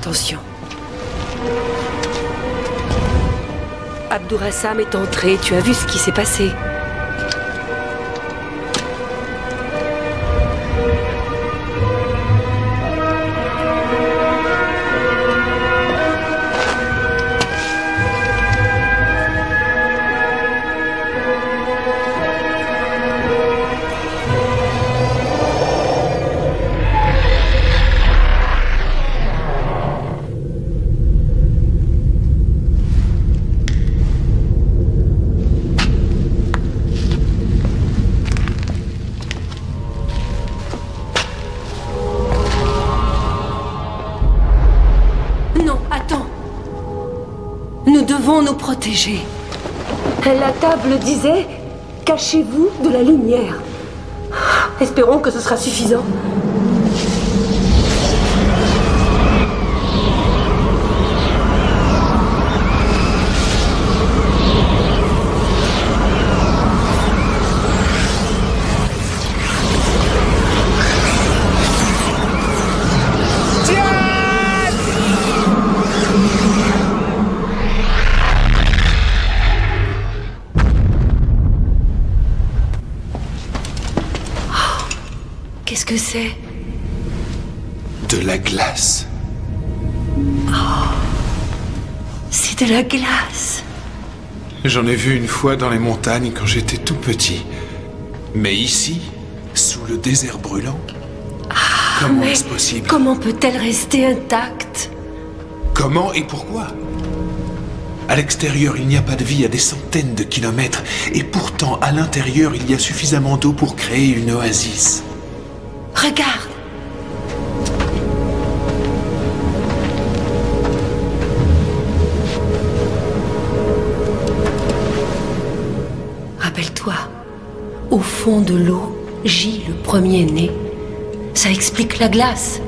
attention. Abdurrahsam est entré, tu as vu ce qui s'est passé. Nous devons nous protéger. La table disait « Cachez-vous de la lumière ». Espérons que ce sera suffisant. Qu'est-ce que c'est? De la glace. Oh, c'est de la glace. J'en ai vu une fois dans les montagnes quand j'étais tout petit. Mais ici, sous le désert brûlant, comment est-ce possible? Comment peut-elle rester intacte? Comment et pourquoi? À l'extérieur, il n'y a pas de vie à des centaines de kilomètres. Et pourtant, à l'intérieur, il y a suffisamment d'eau pour créer une oasis. Regarde! Rappelle-toi, au fond de l'eau gît le premier-né. Ça explique la glace.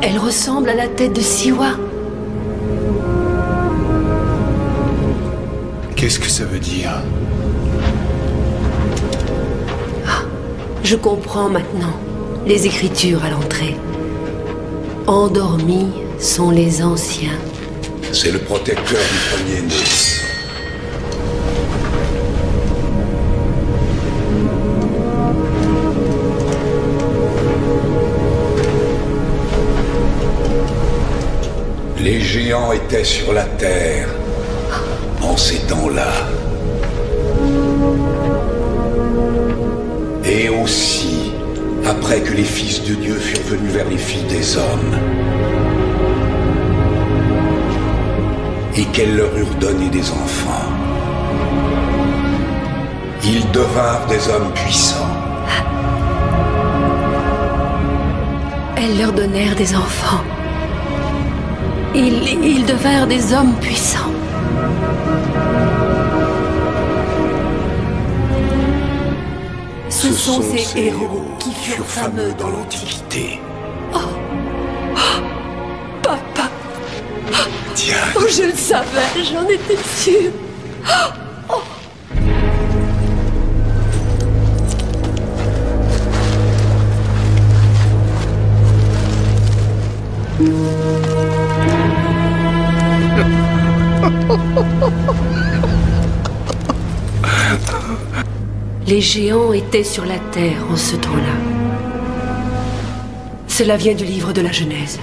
Elle ressemble à la tête de Siwa. Qu'est-ce que ça veut dire? Ah, je comprends maintenant. Les écritures à l'entrée. Endormis sont les anciens. C'est le protecteur du premier-né. Les géants étaient sur la terre en ces temps-là. Et aussi après que les fils de Dieu furent venus vers les filles des hommes et qu'elles leur eurent donné des enfants. Ils devinrent des hommes puissants. Elles leur donnèrent des enfants. Ils devinrent des hommes puissants. Ce sont ces héros qui furent fameux dans l'Antiquité. Oh. Oh. Papa. Diane. Oh, je le savais, j'en étais sûre. Oh. Les géants étaient sur la terre en ce temps-là. Cela vient du livre de la Genèse,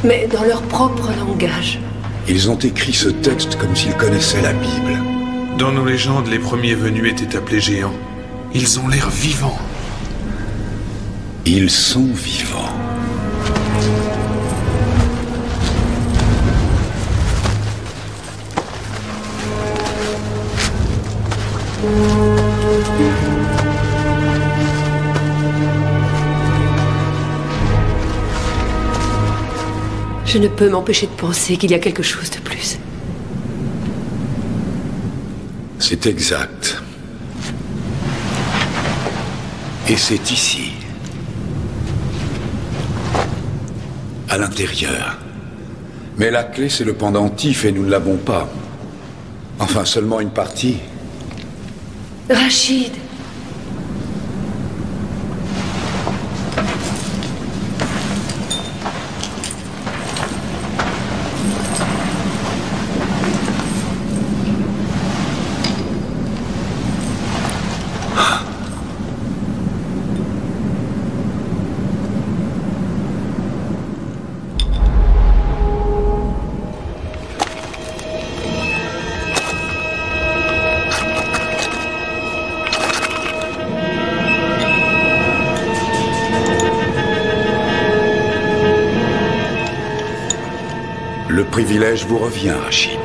mais dans leur propre langage. Ils ont écrit ce texte comme s'ils connaissaient la Bible. Dans nos légendes, les premiers venus étaient appelés géants. Ils ont l'air vivants. Ils sont vivants. Je ne peux m'empêcher de penser qu'il y a quelque chose de plus. C'est exact. Et c'est ici. À l'intérieur. Mais la clé, c'est le pendentif et nous ne l'avons pas. Enfin, seulement une partie. Rachid. Le privilège vous revient, Rachid.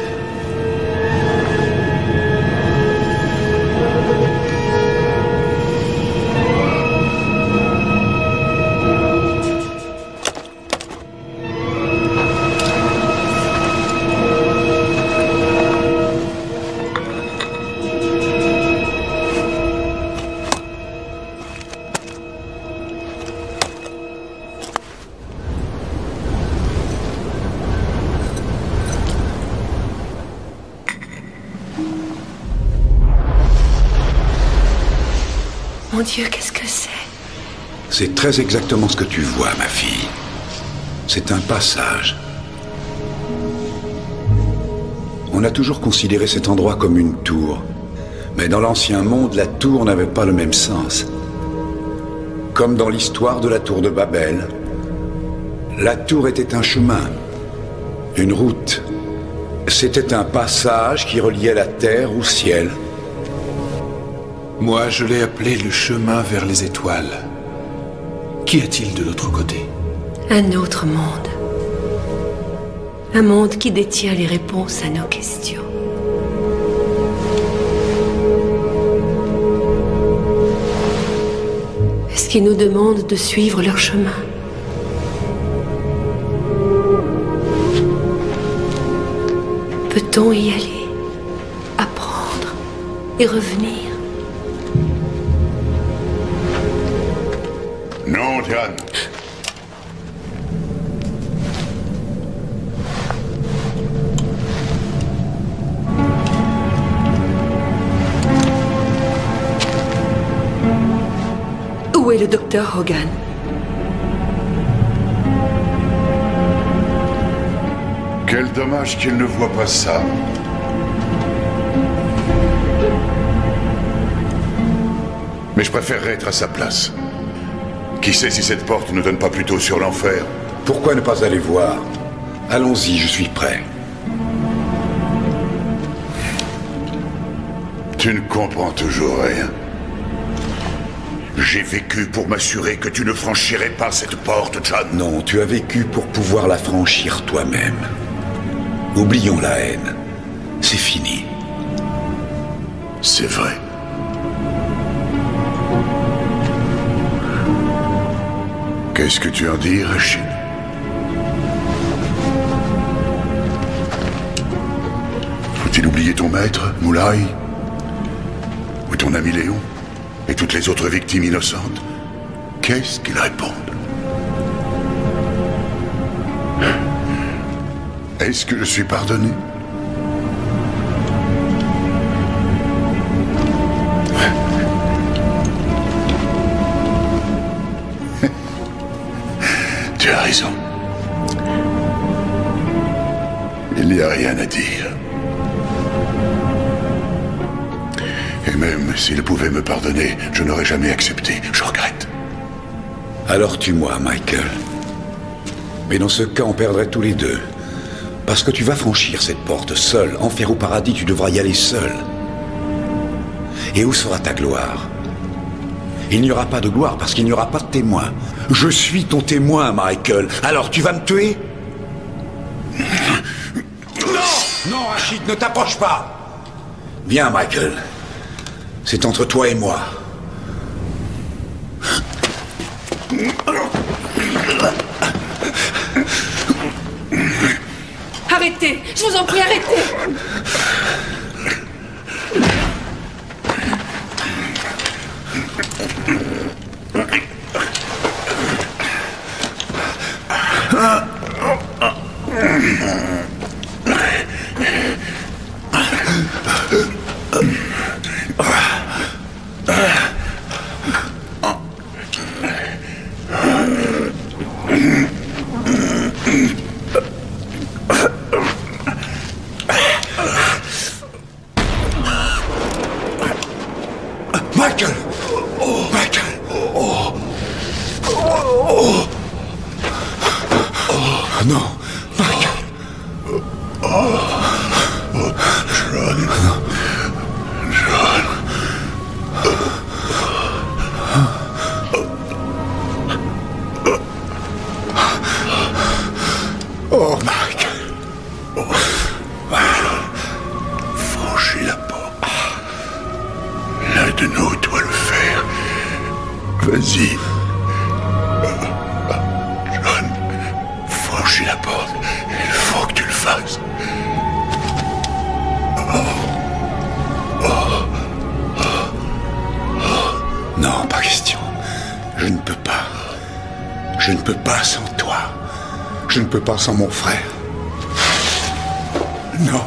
Mon Dieu, qu'est-ce que c'est? C'est très exactement ce que tu vois, ma fille. C'est un passage. On a toujours considéré cet endroit comme une tour. Mais dans l'ancien monde, la tour n'avait pas le même sens. Comme dans l'histoire de la tour de Babel, la tour était un chemin, une route. C'était un passage qui reliait la terre au ciel. Moi, je l'ai appelé le chemin vers les étoiles. Qu'y a-t-il de l'autre côté? Un autre monde. Un monde qui détient les réponses à nos questions. Est-ce qu'ils nous demandent de suivre leur chemin? Peut-on y aller, apprendre et revenir? Non, Diane. Où est le docteur Hogan? Quel dommage qu'il ne voit pas ça. Mais je préférerais être à sa place. Qui sait si cette porte ne donne pas plutôt sur l'enfer? Pourquoi ne pas aller voir? Allons-y, je suis prêt. Tu ne comprends toujours rien. J'ai vécu pour m'assurer que tu ne franchirais pas cette porte, John. Non, tu as vécu pour pouvoir la franchir toi-même. Oublions la haine. C'est fini. C'est vrai. Qu'est-ce que tu en dis, Rachid? Faut-il oublier ton maître, Moulay? Ou ton ami Léon? Et toutes les autres victimes innocentes? Qu'est-ce qu'ils répondent? Est-ce que je suis pardonné? Tu as raison. Il n'y a rien à dire. Et même s'il pouvait me pardonner, je n'aurais jamais accepté. Je regrette. Alors tue-moi, Michael. Mais dans ce cas, on perdrait tous les deux. Parce que tu vas franchir cette porte seul. Enfer ou paradis, tu devras y aller seul. Et où sera ta gloire? Il n'y aura pas de gloire parce qu'il n'y aura pas de témoin. Je suis ton témoin, Michael. Alors tu vas me tuer? Non! Non, Rachid, ne t'approche pas! Viens, Michael. C'est entre toi et moi. Arrêtez! Je vous en prie, arrêtez! Michael! Michael! Non, Michael! Oh, Michael! Franchis la porte. L'un de nous doit le faire. Vas-y. John, franchis la porte. Il faut que tu le fasses. Non, pas question. Je ne peux pas. Je ne peux pas sans toi. Je ne peux pas sans mon frère. Non.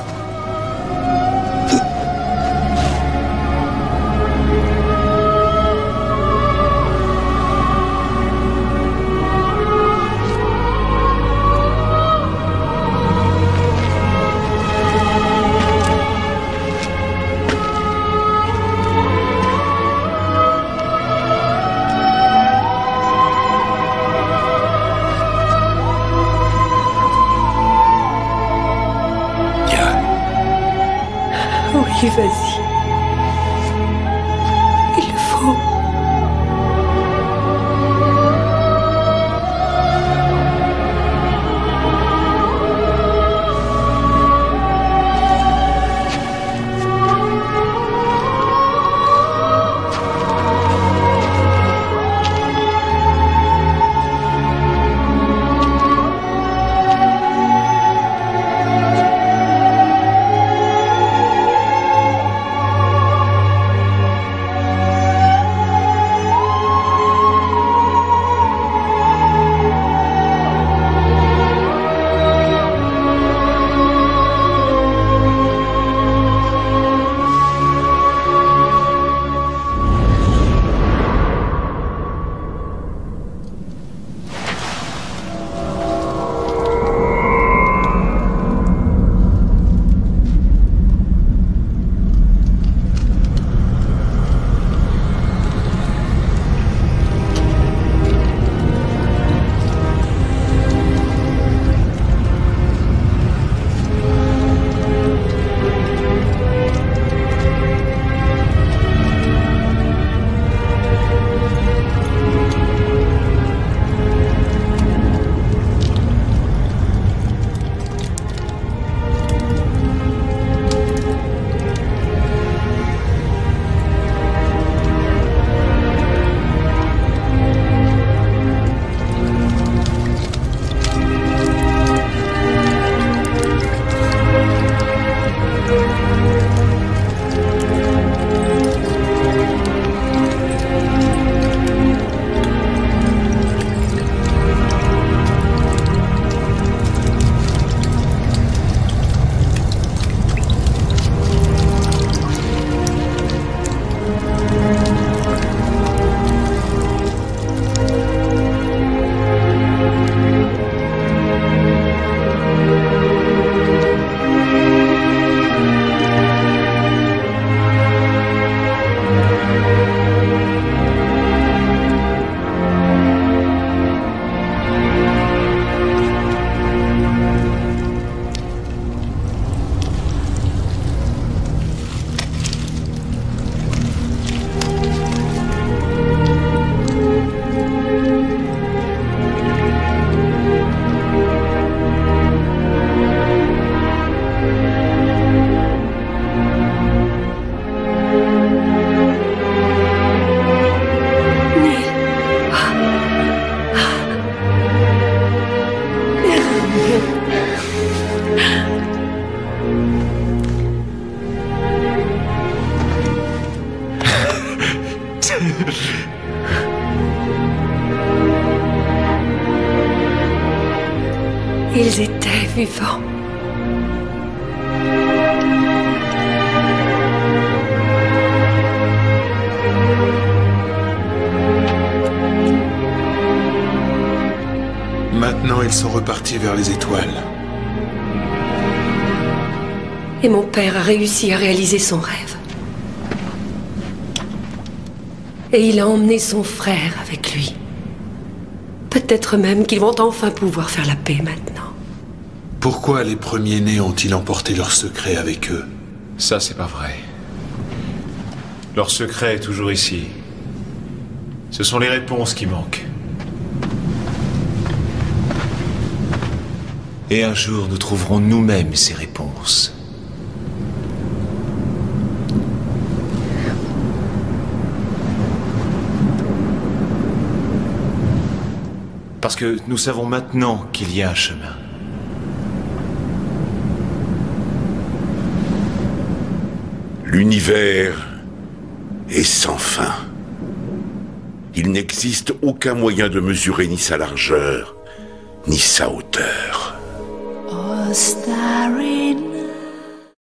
Oui, vas-y. Il le faut. Ils étaient vivants. Maintenant, ils sont repartis vers les étoiles. Et mon père a réussi à réaliser son rêve. Et il a emmené son frère avec lui. Peut-être même qu'ils vont enfin pouvoir faire la paix maintenant. Pourquoi les premiers-nés ont-ils emporté leur secret avec eux? Ça, c'est pas vrai. Leur secret est toujours ici. Ce sont les réponses qui manquent. Et un jour, nous trouverons nous-mêmes ces réponses. Parce que nous savons maintenant qu'il y a un chemin. L'univers est sans fin. Il n'existe aucun moyen de mesurer ni sa largeur, ni sa hauteur. A star in